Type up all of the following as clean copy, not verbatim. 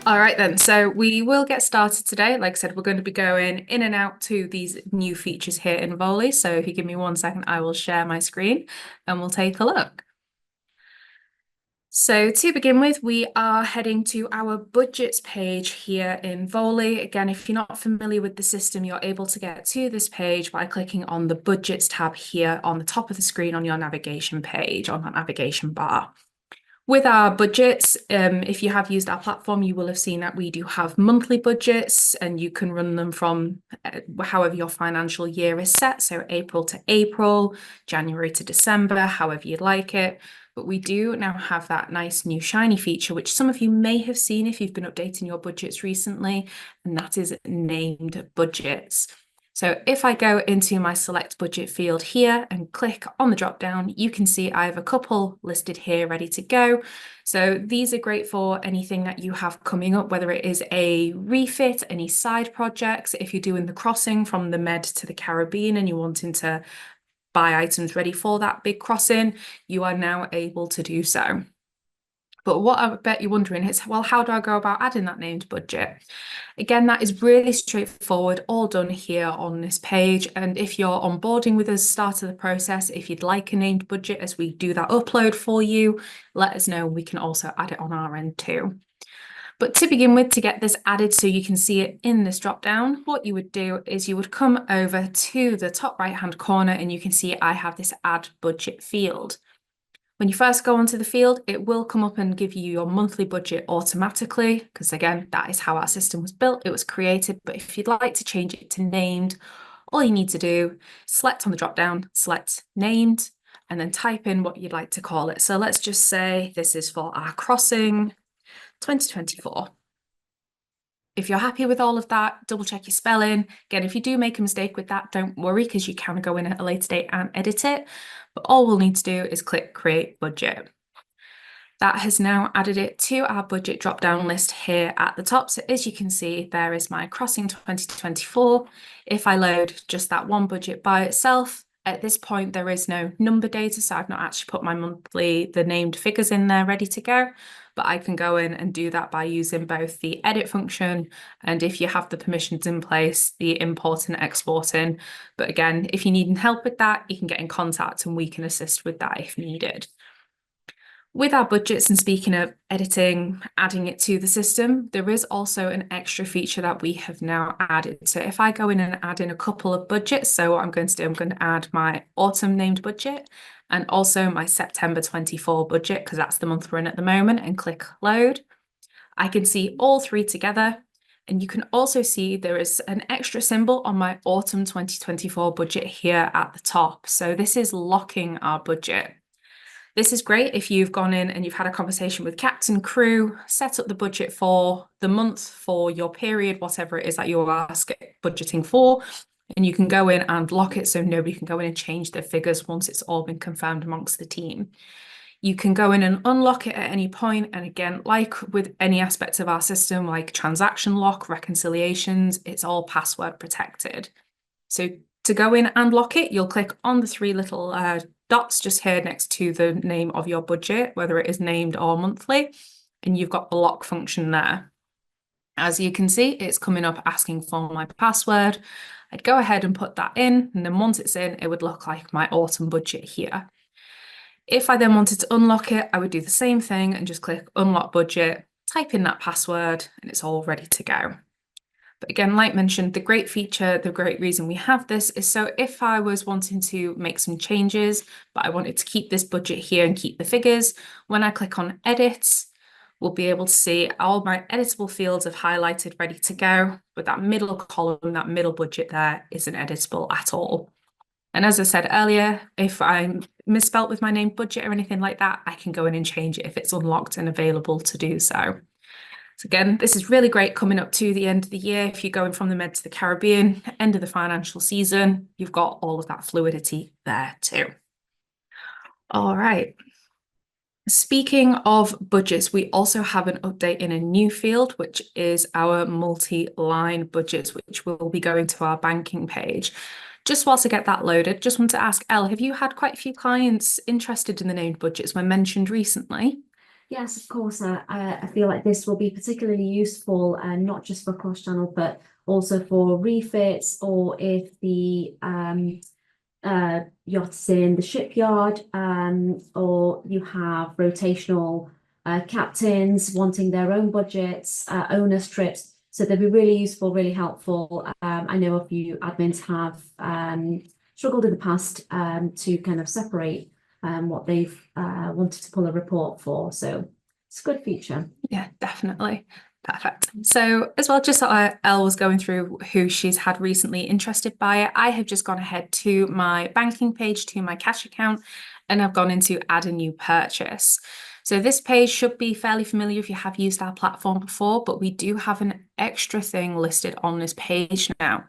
All right then, so we will get started today. Like I said, we're going to be going in and out to these new features here in Volley. So if you give me 1 second, I will share my screen and we'll take a look. So to begin with, we are heading to our budgets page here in Volley. Again, if you're not familiar with the system, you're able to get to this page by clicking on the budgets tab here on the top of the screen on your navigation page, on that navigation bar. With our budgets, if you have used our platform, you will have seen that we do have monthly budgets and you can run them from however your financial year is set. So April to April, January to December, however you'd like it. But we do now have that nice new shiny feature, which some of you may have seen if you've been updating your budgets recently, and that is named budgets. So if I go into my select budget field here and click on the drop down, you can see I have a couple listed here ready to go. So these are great for anything that you have coming up, whether it is a refit, any side projects, if you're doing the crossing from the Med to the Caribbean and you're wanting to buy items ready for that big crossing, you are now able to do so. But what I bet you're wondering is, well, how do I go about adding that named budget? Again, that is really straightforward, all done here on this page. And if you're onboarding with us, start of the process, if you'd like a named budget as we do that upload for you, let us know. We can also add it on our end too. But to begin with, to get this added so you can see it in this drop down, what you would do is you would come over to the top right hand corner and you can see I have this add budget field. When you first go onto the field, it will come up and give you your monthly budget automatically, because again, that is how our system was built. It was created. But if you'd like to change it to named, all you need to do, select on the drop down, select named, and then type in what you'd like to call it. So let's just say this is for our crossing 2024. If you're happy with all of that, double check your spelling. Again, if you do make a mistake with that, don't worry because you can go in at a later date and edit it. But all we'll need to do is click Create Budget. That has now added it to our budget drop-down list here at the top. So as you can see, there is my crossing 2024. If I load just that one budget by itself, at this point, there is no number data, so I've not actually put my monthly, the named figures in there ready to go, but I can go in and do that by using both the edit function and if you have the permissions in place, the import and exporting. But again, if you need help with that, you can get in contact and we can assist with that if needed. With our budgets, and speaking of editing, adding it to the system, there is also an extra feature that we have now added. So if I go in and add in a couple of budgets, so what I'm going to do, I'm going to add my autumn named budget and also my September 24 budget, because that's the month we're in at the moment, and click load. I can see all three together. And you can also see there is an extra symbol on my autumn 2024 budget here at the top. So this is locking our budget. This is great if you've gone in and you've had a conversation with captain, crew, set up the budget for the month, for your period, whatever it is that you're budgeting for, and you can go in and lock it so nobody can go in and change their figures once it's all been confirmed amongst the team. You can go in and unlock it at any point. And again, like with any aspects of our system, like transaction lock, reconciliations, it's all password protected. So to go in and lock it, you'll click on the three little dots just here next to the name of your budget, whether it is named or monthly, and you've got the lock function there. As you can see, it's coming up asking for my password. I'd go ahead and put that in, and then once it's in, it would look like my autumn budget here. If I then wanted to unlock it, I would do the same thing and just click unlock budget, type in that password, and it's all ready to go. But again, like mentioned, the great feature, the great reason we have this is so if I was wanting to make some changes, but I wanted to keep this budget here and keep the figures, when I click on edit, we'll be able to see all my editable fields have highlighted ready to go, but that middle column, that middle budget there isn't editable at all. And as I said earlier, if I'm misspelt with my name budget or anything like that, I can go in and change it if it's unlocked and available to do so. So again, this is really great coming up to the end of the year. If you're going from the Med to the Caribbean, end of the financial season, you've got all of that fluidity there too. All right. Speaking of budgets, we also have an update in a new field, which is our multi-line budgets, which will be going to our banking page. Just whilst I get that loaded, just want to ask Elle, have you had quite a few clients interested in the named budgets when mentioned recently? Yes, of course. I feel like this will be particularly useful, not just for cross-channel, but also for refits, or if the yacht's in the shipyard, or you have rotational captains wanting their own budgets, owners trips. So they'd be really useful, really helpful. I know a few admins have struggled in the past to kind of separate what they've wanted to pull a report for. So it's a good feature. Yeah, definitely. Perfect. So as well, just so Elle was going through who she's had recently interested by it, I have just gone ahead to my banking page, to my cash account, and I've gone into add a new purchase. So this page should be fairly familiar if you have used our platform before, but we do have an extra thing listed on this page now.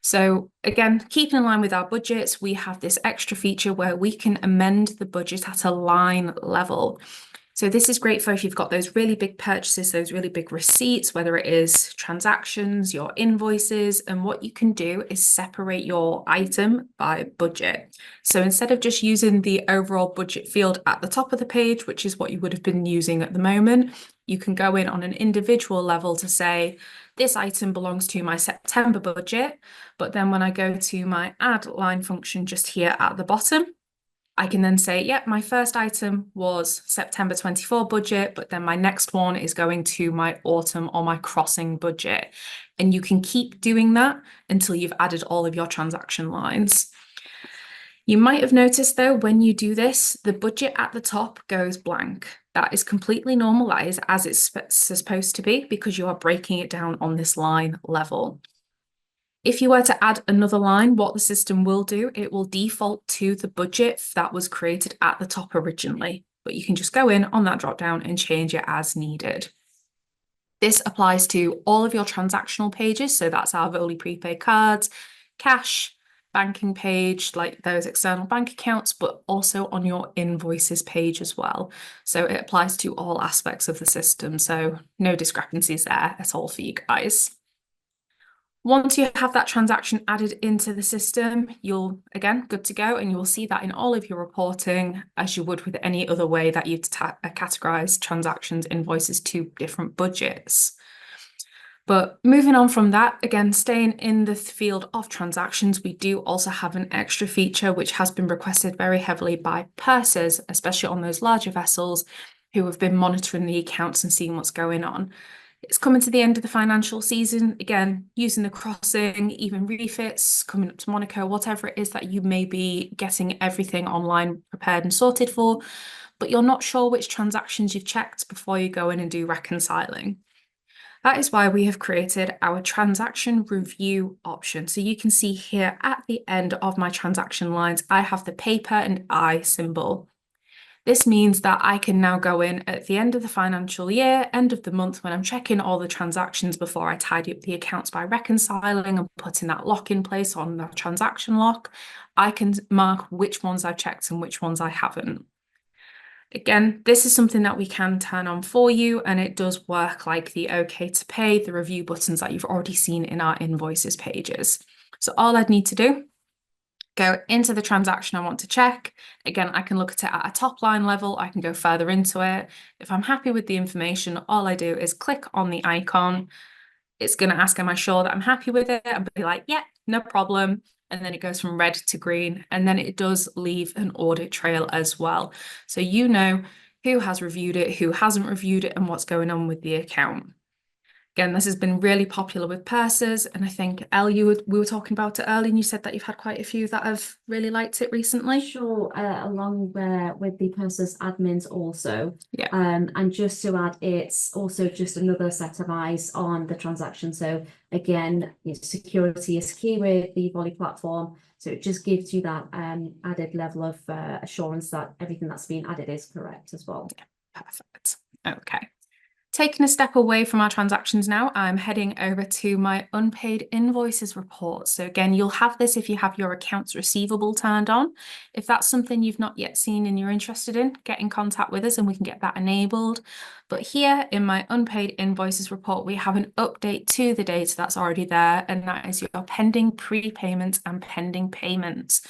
So again, keeping in line with our budgets, we have this extra feature where we can amend the budget at a line level. So this is great for if you've got those really big purchases, those really big receipts, whether it is transactions, your invoices, and what you can do is separate your item by budget. So instead of just using the overall budget field at the top of the page, which is what you would have been using at the moment, you can go in on an individual level to say, this item belongs to my September budget. But then when I go to my add line function just here at the bottom, I can then say, yep, my first item was September 24 budget, but then my next one is going to my autumn or my crossing budget. And you can keep doing that until you've added all of your transaction lines. You might have noticed though, when you do this, the budget at the top goes blank. That is completely normal. That is as it's supposed to be because you are breaking it down on this line level. If you were to add another line, what the system will do, it will default to the budget that was created at the top originally, but you can just go in on that drop down and change it as needed. This applies to all of your transactional pages. So that's our Voly prepaid cards, cash, banking page, like those external bank accounts, but also on your invoices page as well. So it applies to all aspects of the system. So no discrepancies there at all for you guys. Once you have that transaction added into the system, you'll, again, good to go, and you will see that in all of your reporting as you would with any other way that you'd categorize transactions, invoices to different budgets. But moving on from that, again, staying in the field of transactions, we do also have an extra feature which has been requested very heavily by pursers, especially on those larger vessels who have been monitoring the accounts and seeing what's going on. It's coming to the end of the financial season. Again, using the crossing, even refits, coming up to Monaco, whatever it is that you may be getting everything online prepared and sorted for, but you're not sure which transactions you've checked before you go in and do reconciling. That is why we have created our transaction review option. So you can see here at the end of my transaction lines, I have the paper and I symbol. This means that I can now go in at the end of the financial year, end of the month, when I'm checking all the transactions before I tidy up the accounts by reconciling and putting that lock in place on the transaction lock. I can mark which ones I've checked and which ones I haven't. Again, this is something that we can turn on for you, and it does work like the OK to pay, the review buttons that you've already seen in our invoices pages. So all I'd need to do, go into the transaction I want to check. Again, I can look at it at a top line level. I can go further into it. If I'm happy with the information, all I do is click on the icon. It's going to ask, am I sure that I'm happy with it? And be like, yeah, no problem. And then it goes from red to green. And then it does leave an audit trail as well. So you know who has reviewed it, who hasn't reviewed it, and what's going on with the account. Again, this has been really popular with pursers, and I think Elle, we were talking about it earlier, and you said that you've had quite a few that have really liked it recently. Sure, along with the person's admins also. Yeah. And just to add, it's also just another set of eyes on the transaction. So again, security is key with the Volley platform. So it just gives you that added level of assurance that everything that's been added is correct as well. Yeah, perfect. Okay. Taking a step away from our transactions now, I'm heading over to my unpaid invoices report. So again, you'll have this if you have your accounts receivable turned on. If that's something you've not yet seen and you're interested in, get in contact with us and we can get that enabled. But here in my unpaid invoices report, we have an update to the data that's already there, and that is your pending prepayments and pending payments.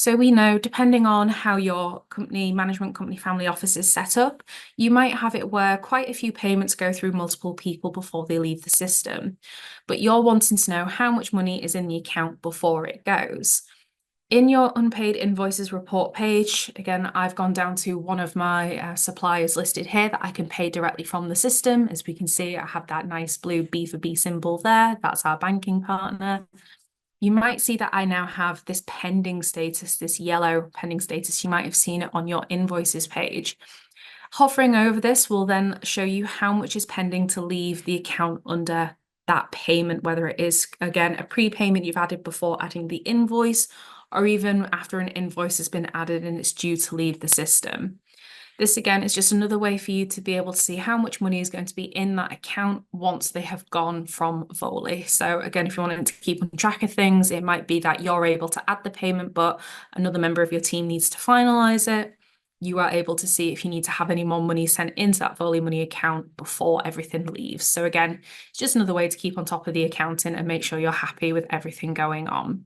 So we know, depending on how your company, management company, family office is set up, you might have it where quite a few payments go through multiple people before they leave the system. But you're wanting to know how much money is in the account before it goes. In your unpaid invoices report page, again, I've gone down to one of my suppliers listed here that I can pay directly from the system. As we can see, I have that nice blue B for B symbol there. That's our banking partner. You might see that I now have this pending status, this yellow pending status. You might have seen it on your invoices page. Hovering over this will then show you how much is pending to leave the account under that payment, whether it is, again, a prepayment you've added before adding the invoice, or even after an invoice has been added and it's due to leave the system. This again is just another way for you to be able to see how much money is going to be in that account once they have gone from Voly. So again, if you wanted to keep on track of things, it might be that you're able to add the payment, but another member of your team needs to finalize it. You are able to see if you need to have any more money sent into that Voly money account before everything leaves. So again, it's just another way to keep on top of the accounting and make sure you're happy with everything going on.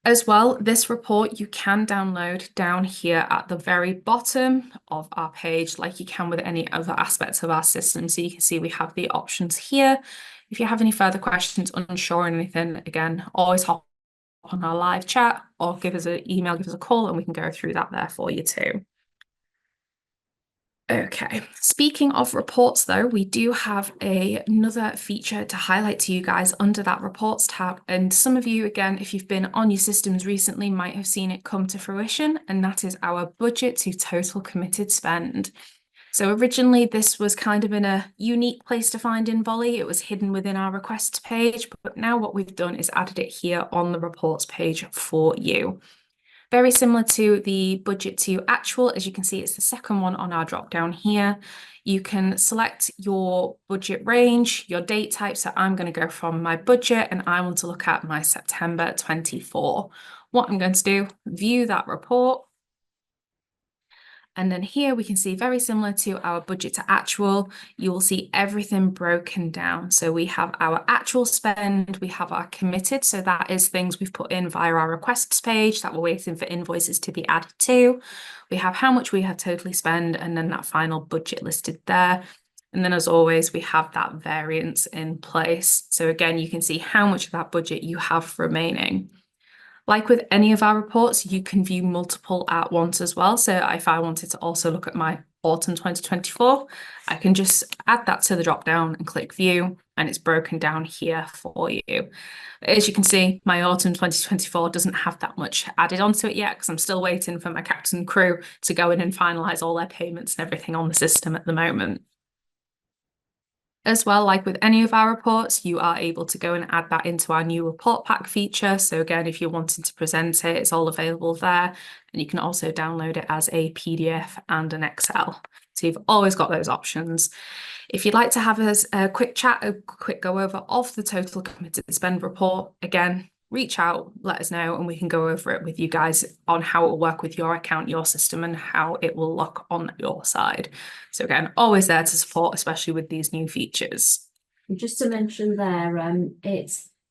As well, this report you can download down here at the very bottom of our page, like you can with any other aspects of our system. So you can see we have the options here. If you have any further questions, unsure or anything, again, always hop on our live chat or give us an email, give us a call, and we can go through that there for you too. Okay, speaking of reports though, we do have another feature to highlight to you guys under that reports tab. And some of you, again, if you've been on your systems recently, might have seen it come to fruition, and that is our budget to total committed spend. So originally this was kind of in a unique place to find in Voly. It was hidden within our requests page, but now what we've done is added it here on the reports page for you. Very similar to the budget to actual, as you can see, it's the second one on our drop down here. You can select your budget range, your date type. So I'm going to go from my budget and I want to look at my September 24. What I'm going to do, view that report. And then here we can see very similar to our budget to actual, you will see everything broken down. So we have our actual spend, we have our committed. So that is things we've put in via our requests page that we're waiting for invoices to be added to. We have how much we have totally spent and then that final budget listed there. And then as always, we have that variance in place. So again, you can see how much of that budget you have remaining. Like with any of our reports, you can view multiple at once as well. So if I wanted to also look at my autumn 2024, I can just add that to the drop down and click view, and it's broken down here for you. As you can see, my autumn 2024 doesn't have that much added onto it yet because I'm still waiting for my captain and crew to go in and finalize all their payments and everything on the system at the moment. As well, like with any of our reports, you are able to go and add that into our new report pack feature. So again, if you're wanting to present it, it's all available there. And you can also download it as a PDF and an Excel. So you've always got those options. If you'd like to have a quick chat, a quick go over of the total committed spend report, again, reach out, let us know, and we can go over it with you guys on how it will work with your account, your system, and how it will look on your side. So again, always there to support, especially with these new features. And just to mention there,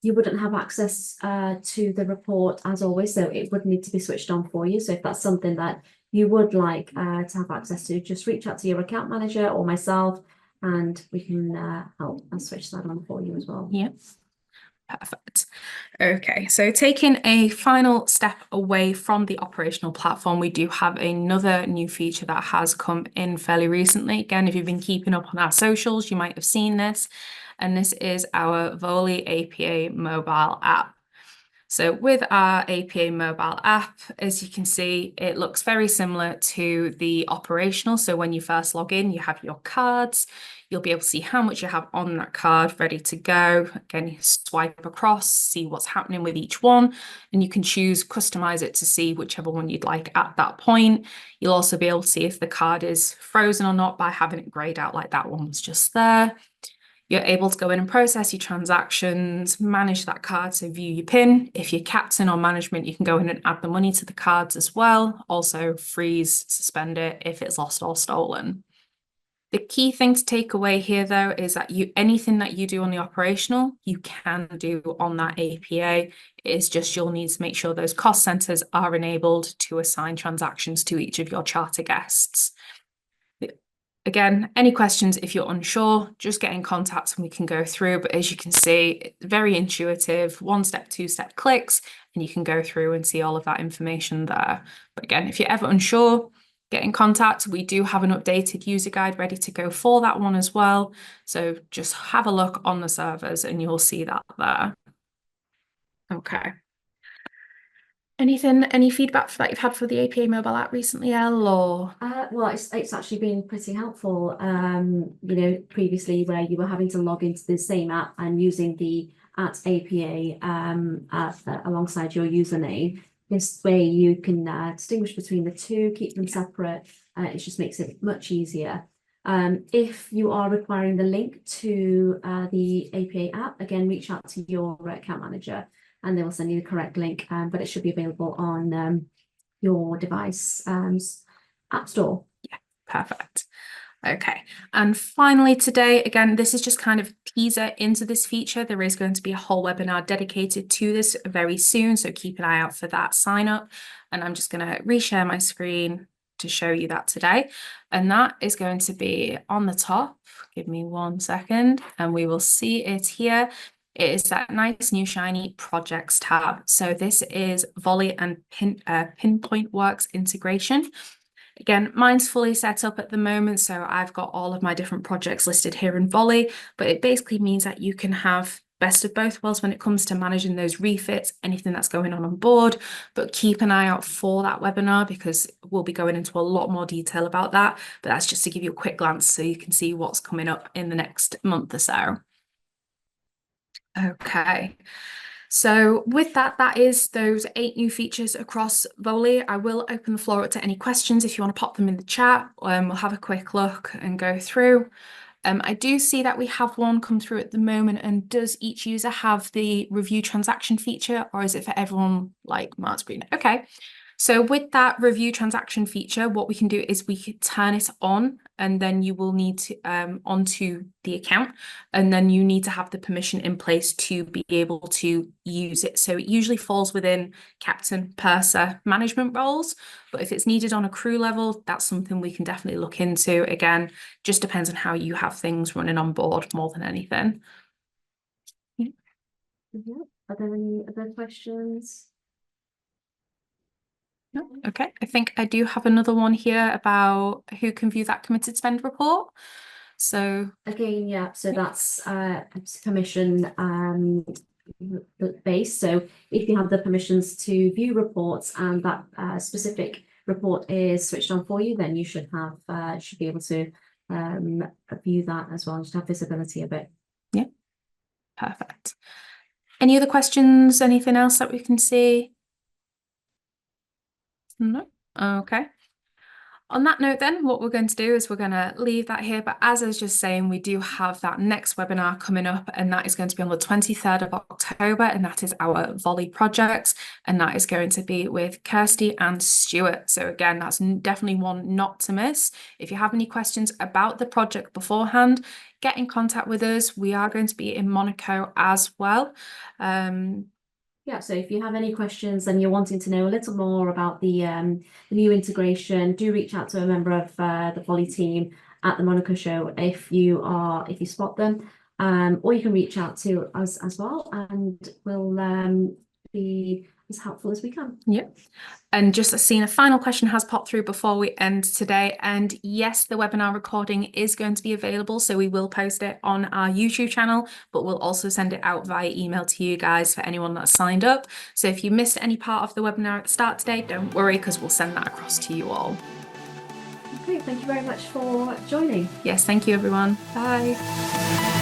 you wouldn't have access to the report as always, so it would need to be switched on for you. So if that's something that you would like to have access to, just reach out to your account manager or myself, and we can help and switch that on for you as well. Yep. Perfect. Okay, so taking a final step away from the operational platform, we do have another new feature that has come in fairly recently. Again, if you've been keeping up on our socials, you might have seen this, and this is our Voly APA mobile app. So with our APA mobile app, as you can see, it looks very similar to the operational. So when you first log in, you have your cards. You'll be able to see how much you have on that card ready to go. Again, you swipe across, see what's happening with each one, and you can choose, customize it to see whichever one you'd like at that point. You'll also be able to see if the card is frozen or not by having it grayed out like that one was just there. You're able to go in and process your transactions, manage that card, so view your PIN. If you're captain or management, you can go in and add the money to the cards as well. Also freeze, suspend it if it's lost or stolen. The key thing to take away here, though, is that anything that you do on the operational, you can do on that APA. It's just you'll need to make sure those cost centers are enabled to assign transactions to each of your charter guests. Again, any questions, if you're unsure, just get in contact and we can go through. But as you can see, very intuitive, 1-step, 2-step clicks, and you can go through and see all of that information there. But again, if you're ever unsure, get in contact. We do have an updated user guide ready to go for that one as well. So just have a look on the servers and you'll see that there. Okay. Any feedback that you've had for the APA mobile app recently, Elle, or? Well, it's actually been pretty helpful. Previously where you were having to log into the same app and using the @APA alongside your username. This way you can distinguish between the two, keep them separate. It just makes it much easier. If you are requiring the link to the APA app, again, reach out to your account manager and they will send you the correct link, but it should be available on your device app store. Yeah, perfect. Okay, and finally today, again, this is just kind of teaser into this feature. There is going to be a whole webinar dedicated to this very soon, so keep an eye out for that sign up. And I'm just going to reshare my screen to show you that today. And that is going to be on the top. Give me 1 second and we will see it here. It is that nice new shiny projects tab. So this is Voly and Pinpoint Works integration. Again, mine's fully set up at the moment, so I've got all of my different projects listed here in Voly, but it basically means that you can have best of both worlds when it comes to managing those refits, anything that's going on board, but keep an eye out for that webinar because we'll be going into a lot more detail about that, but that's just to give you a quick glance so you can see what's coming up in the next month or so. Okay. So with that, that is those 8 new features across Voly. I will open the floor up to any questions if you want to pop them in the chat. We'll have a quick look and go through. I do see that we have one come through at the moment. And does each user have the review transaction feature, or is it for everyone like Mark's Green? Okay. So with that review transaction feature, what we can do is we could turn it on and then you will need to onto the account and then you need to have the permission in place to be able to use it. So it usually falls within captain, purser, management roles, but if it's needed on a crew level, that's something we can definitely look into. Again, just depends on how you have things running on board more than anything. Yeah. Are there any other questions? No? Okay, I think I do have another one here about who can view that committed spend report. So again, yeah, so that's permission based. So if you have the permissions to view reports and that specific report is switched on for you, then you should have should be able to view that as well, just have visibility of it. Yeah, perfect. Any other questions? Anything else that we can see? No. Okay. On that note then, what we're going to do is we're going to leave that here. But as I was just saying, we do have that next webinar coming up, and that is going to be on the 23rd of October, and that is our Voly projects, and that is going to be with Kirsty and Stuart. So again, that's definitely one not to miss. If you have any questions about the project beforehand, get in contact with us. We are going to be in Monaco as well. Yeah, so if you have any questions and you're wanting to know a little more about the new integration, do reach out to a member of the Voly team at the Monaco show if you spot them, or you can reach out to us as well, and we'll be as helpful as we can. Yep. And just seeing a final question has popped through before we end today. And yes, the webinar recording is going to be available. So we will post it on our YouTube channel, but we'll also send it out via email to you guys for anyone that's signed up. So if you missed any part of the webinar at the start today, don't worry, because we'll send that across to you all. Okay, thank you very much for joining. Yes, thank you, everyone. Bye.